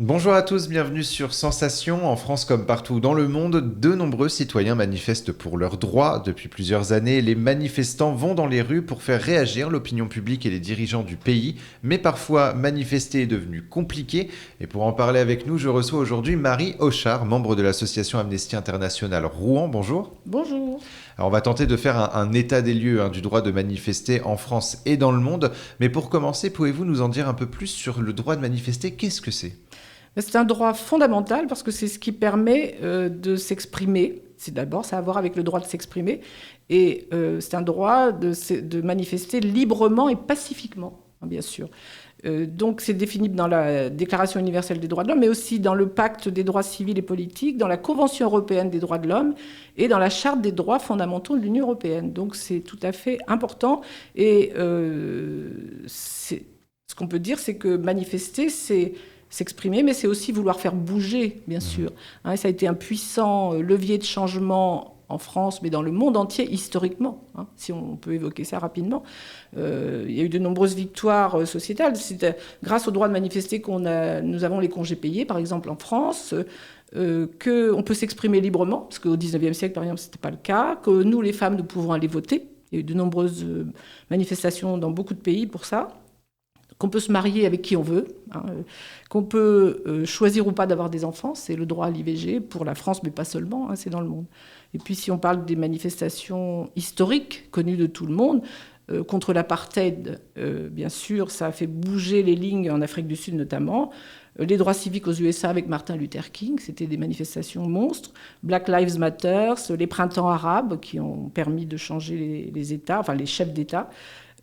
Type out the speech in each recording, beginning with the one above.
Bonjour à tous, bienvenue sur Sensation. En France comme partout dans le monde, de nombreux citoyens manifestent pour leurs droits. Depuis plusieurs années, les manifestants vont dans les rues pour faire réagir l'opinion publique et les dirigeants du pays. Mais parfois, manifester est devenu compliqué. Et pour en parler avec nous, je reçois aujourd'hui Marie Auchard, membre de l'association Amnesty International Rouen. Bonjour. Bonjour. Alors on va tenter de faire un état des lieux du droit de manifester en France et dans le monde. Mais pour commencer, pouvez-vous nous en dire un peu plus sur le droit de manifester? Qu'est-ce que c'est? C'est un droit fondamental parce que c'est ce qui permet de s'exprimer. Ça a à voir avec le droit de s'exprimer. Et c'est un droit de manifester librement et pacifiquement, hein, bien sûr. Donc c'est défini dans la Déclaration universelle des droits de l'homme, mais aussi dans le Pacte des droits civils et politiques, dans la Convention européenne des droits de l'homme et dans la Charte des droits fondamentaux de l'Union européenne. Donc c'est tout à fait important. Et ce qu'on peut dire, c'est que manifester, c'est s'exprimer, mais c'est aussi vouloir faire bouger, bien sûr. Hein, ça a été un puissant levier de changement en France, mais dans le monde entier, historiquement, hein, si on peut évoquer ça rapidement. Il y a eu de nombreuses victoires sociétales. C'est grâce au droit de manifester nous avons les congés payés, par exemple en France, qu'on peut s'exprimer librement, parce qu'au XIXe siècle, par exemple, ce n'était pas le cas, que nous, les femmes, nous pouvons aller voter. Il y a eu de nombreuses manifestations dans beaucoup de pays pour ça, qu'on peut se marier avec qui on veut, hein, qu'on peut choisir ou pas d'avoir des enfants, c'est le droit à l'IVG pour la France, mais pas seulement, hein, c'est dans le monde. Et puis si on parle des manifestations historiques connues de tout le monde, contre l'apartheid, bien sûr, ça a fait bouger les lignes en Afrique du Sud notamment. Les droits civiques aux USA avec Martin Luther King, c'était des manifestations monstres. Black Lives Matter, les printemps arabes qui ont permis de changer les États, enfin les chefs d'État.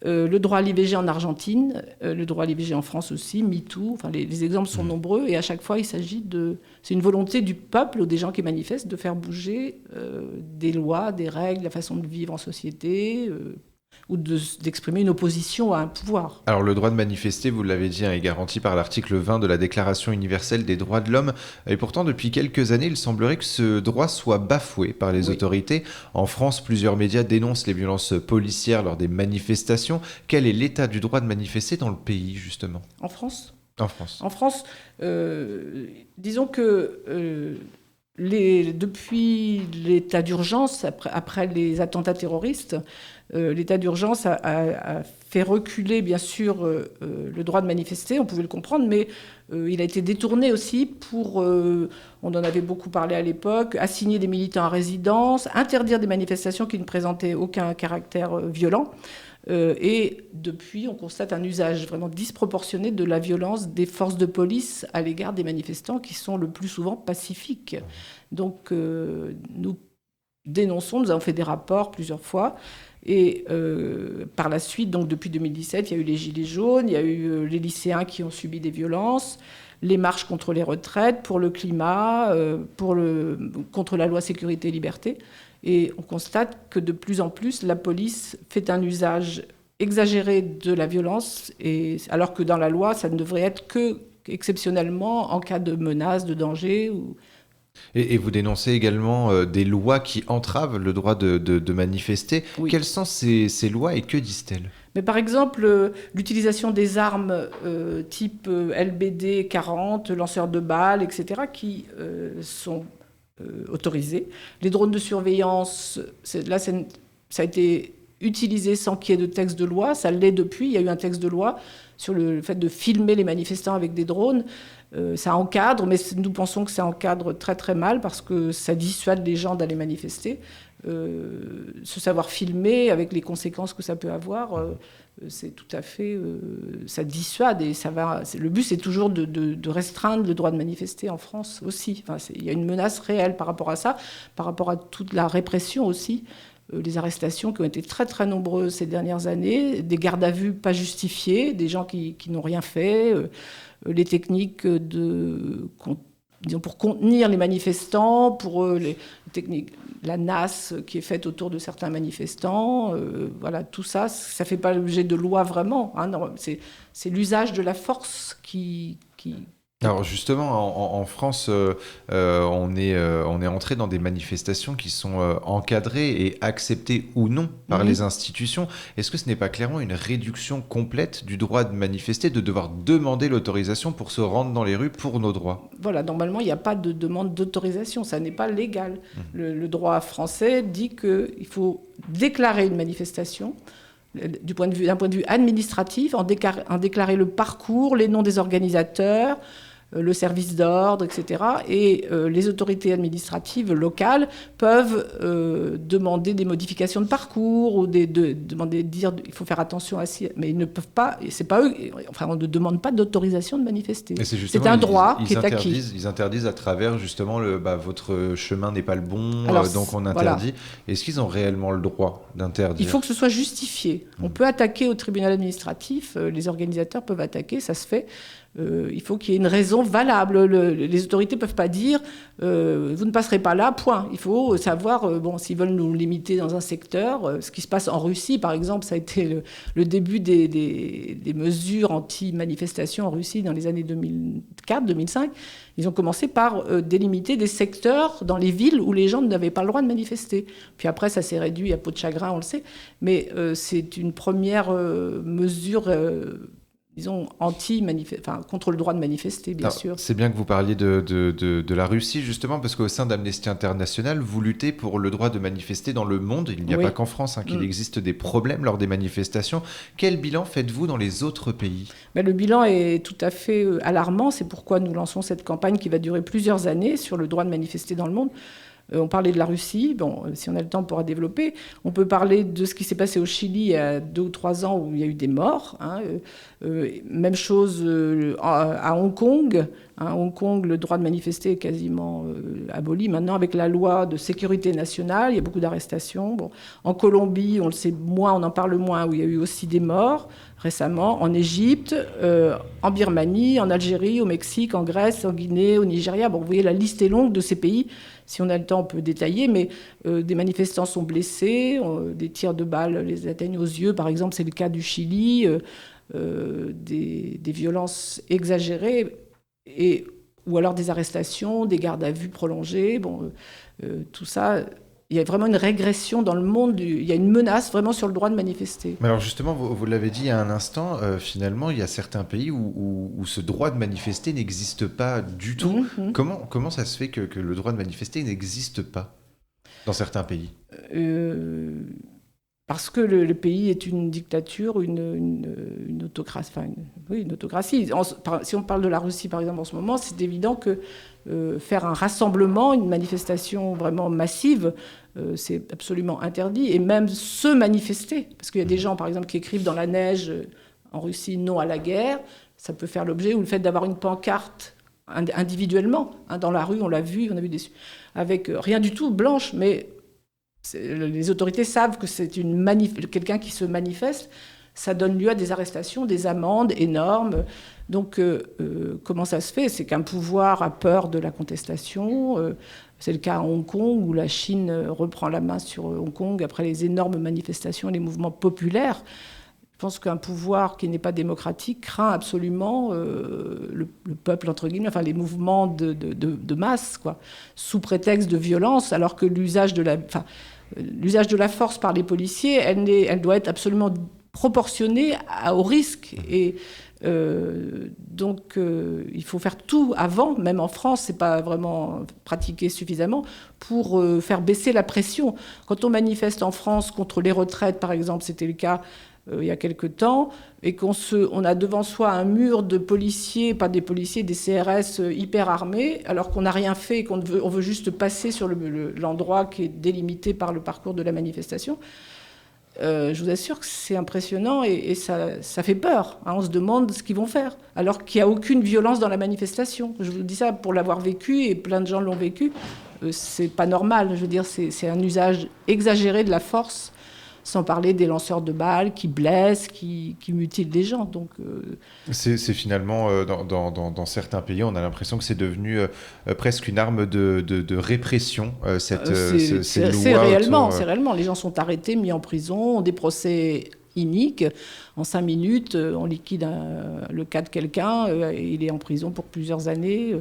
Le droit à l'IVG en Argentine, le droit à l'IVG en France aussi, MeToo, enfin les exemples sont nombreux et à chaque fois il s'agit c'est une volonté du peuple ou des gens qui manifestent de faire bouger des lois, des règles, la façon de vivre en société ou d'exprimer une opposition à un pouvoir. Alors le droit de manifester, vous l'avez dit, est garanti par l'article 20 de la Déclaration universelle des droits de l'homme. Et pourtant, depuis quelques années, il semblerait que ce droit soit bafoué par les Oui. autorités. En France, plusieurs médias dénoncent les violences policières lors des manifestations. Quel est l'état du droit de manifester dans le pays, justement? En France En France. En France, disons que depuis l'état d'urgence, après les attentats terroristes, l'état d'urgence a fait reculer, bien sûr, le droit de manifester, on pouvait le comprendre, mais il a été détourné aussi pour, on en avait beaucoup parlé à l'époque, assigner des militants à résidence, interdire des manifestations qui ne présentaient aucun caractère violent. Et depuis, on constate un usage vraiment disproportionné de la violence des forces de police à l'égard des manifestants qui sont le plus souvent pacifiques. Donc nous dénonçons, nous avons fait des rapports plusieurs fois. Et par la suite, donc depuis 2017, il y a eu les Gilets jaunes, il y a eu les lycéens qui ont subi des violences, les marches contre les retraites, pour le climat, contre la loi sécurité et liberté. Et on constate que de plus en plus, la police fait un usage exagéré de la violence, alors que dans la loi, ça ne devrait être que exceptionnellement en cas de menace, de danger. Et vous dénoncez également des lois qui entravent le droit de manifester. Oui. Quelles sont ces lois et que disent-elles? Mais par exemple, l'utilisation des armes type LBD 40, lanceurs de balles, etc., qui sont autorisés. Les drones de surveillance, ça a été utilisé sans qu'il y ait de texte de loi. Ça l'est depuis. Il y a eu un texte de loi sur le fait de filmer les manifestants avec des drones. Ça encadre, mais nous pensons que ça encadre très très mal parce que ça dissuade les gens d'aller manifester. Se savoir filmer avec les conséquences que ça peut avoir, c'est tout à fait... ça dissuade et ça va... Le but, c'est toujours de restreindre le droit de manifester en France aussi. Enfin, il y a une menace réelle par rapport à ça, par rapport à toute la répression aussi. Les arrestations qui ont été très très nombreuses ces dernières années, des gardes à vue pas justifiées, des gens qui n'ont rien fait, les techniques pour contenir les manifestants, pour les techniques, la nasse qui est faite autour de certains manifestants, voilà, tout ça, ça ne fait pas l'objet de loi vraiment. Hein, non, c'est l'usage de la force qui Alors justement, en France, on est entré dans des manifestations qui sont encadrées et acceptées ou non par les institutions. Est-ce que ce n'est pas clairement une réduction complète du droit de manifester, de devoir demander l'autorisation pour se rendre dans les rues pour nos droits? Voilà, normalement, il n'y a pas de demande d'autorisation, ça n'est pas légal. Le droit français dit qu'il faut déclarer une manifestation. D'un point de vue administratif, en déclarer le parcours, les noms des organisateurs, le service d'ordre, etc. Et les autorités administratives locales peuvent demander des modifications de parcours ou demander, dire il faut faire attention à ça. Mais ils ne peuvent pas, c'est pas eux, enfin on ne demande pas d'autorisation de manifester. C'est un droit qui est acquis. Ils interdisent à travers justement votre chemin n'est pas le bon, Alors, donc on interdit. Voilà. Est-ce qu'ils ont réellement le droit d'interdire? Il faut que ce soit justifié. On peut attaquer au tribunal administratif, les organisateurs peuvent attaquer, ça se fait. Il faut qu'il y ait une raison valable. Les autorités ne peuvent pas dire vous ne passerez pas là, point. Il faut savoir, s'ils veulent nous limiter dans un secteur, ce qui se passe en Russie, par exemple, ça a été le début des mesures anti-manifestation en Russie dans les années 2004-2005. Ils ont commencé par délimiter des secteurs dans les villes où les gens n'avaient pas le droit de manifester. Puis après, ça s'est réduit à peau de chagrin, on le sait. Mais c'est une première mesure... disons, contre le droit de manifester, bien sûr. C'est bien que vous parliez de la Russie, justement, parce qu'au sein d'Amnesty International, vous luttez pour le droit de manifester dans le monde. Il n'y a pas qu'en France qu'il existe des problèmes lors des manifestations. Quel bilan faites-vous dans les autres pays? Le bilan est tout à fait alarmant. C'est pourquoi nous lançons cette campagne qui va durer plusieurs années sur le droit de manifester dans le monde. On parlait de la Russie, si on a le temps, on pourra développer. On peut parler de ce qui s'est passé au Chili il y a 2 ou 3 ans où il y a eu des morts. Même chose à Hong Kong. Hong Kong, le droit de manifester est quasiment aboli maintenant avec la loi de sécurité nationale. Il y a beaucoup d'arrestations. En Colombie, on le sait moins, on en parle moins, où il y a eu aussi des morts récemment. En Égypte, en Birmanie, en Algérie, au Mexique, en Grèce, en Guinée, au Nigeria. Vous voyez, la liste est longue de ces pays. Si on a le temps, on peut détailler, mais des manifestants sont blessés, des tirs de balles les atteignent aux yeux, par exemple, c'est le cas du Chili, des violences exagérées, ou alors des arrestations, des gardes à vue prolongées, tout ça... Il y a vraiment une régression dans le monde, il y a une menace vraiment sur le droit de manifester. Mais alors justement, vous l'avez dit il y a un instant, finalement, il y a certains pays où ce droit de manifester n'existe pas du tout. Comment ça se fait que le droit de manifester n'existe pas dans certains pays? Parce que le pays est une dictature, une autocratie. Une autocratie. Si on parle de la Russie, par exemple, en ce moment, c'est évident que faire un rassemblement, une manifestation vraiment massive, c'est absolument interdit. Et même se manifester, parce qu'il y a des gens, par exemple, qui écrivent dans la neige en Russie « non à la guerre », ça peut faire l'objet, ou le fait d'avoir une pancarte individuellement, dans la rue, on l'a vu, on a vu avec rien du tout, blanche, mais... Les autorités savent que c'est quelqu'un qui se manifeste, ça donne lieu à des arrestations, des amendes énormes. Donc, comment ça se fait? C'est qu'un pouvoir a peur de la contestation. C'est le cas à Hong Kong, où la Chine reprend la main sur Hong Kong après les énormes manifestations et les mouvements populaires. Je pense qu'un pouvoir qui n'est pas démocratique craint absolument le peuple, entre guillemets, enfin les mouvements de masse, quoi, sous prétexte de violence, alors que l'usage de la force par les policiers, elle doit être absolument proportionnée au risque. Et donc, il faut faire tout avant, même en France, c'est pas vraiment pratiqué suffisamment, pour faire baisser la pression. Quand on manifeste en France contre les retraites, par exemple, c'était le cas il y a quelque temps, et on a devant soi un mur de policiers, pas des policiers, des CRS hyper armés, alors qu'on n'a rien fait et on veut juste passer sur l'endroit qui est délimité par le parcours de la manifestation. Je vous assure que c'est impressionnant et ça fait peur. On se demande ce qu'ils vont faire, alors qu'il n'y a aucune violence dans la manifestation. Je vous dis ça pour l'avoir vécu, et plein de gens l'ont vécu. C'est pas normal. Je veux dire, c'est un usage exagéré de la force, sans parler des lanceurs de balles qui blessent, qui mutilent des gens. Donc, c'est finalement, dans certains pays, on a l'impression que c'est devenu presque une arme de répression, ces lois. C'est réellement. Les gens sont arrêtés, mis en prison, ont des procès inique. En 5 minutes, on liquide le cas de quelqu'un, et il est en prison pour plusieurs années.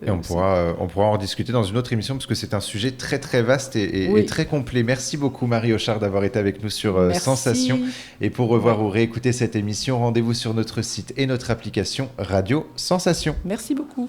Et on pourra en discuter dans une autre émission parce que c'est un sujet très très vaste et très complet. Merci beaucoup Marie Hochard d'avoir été avec nous sur Sensation. Et pour revoir ou réécouter cette émission, rendez-vous sur notre site et notre application Radio Sensation. Merci beaucoup.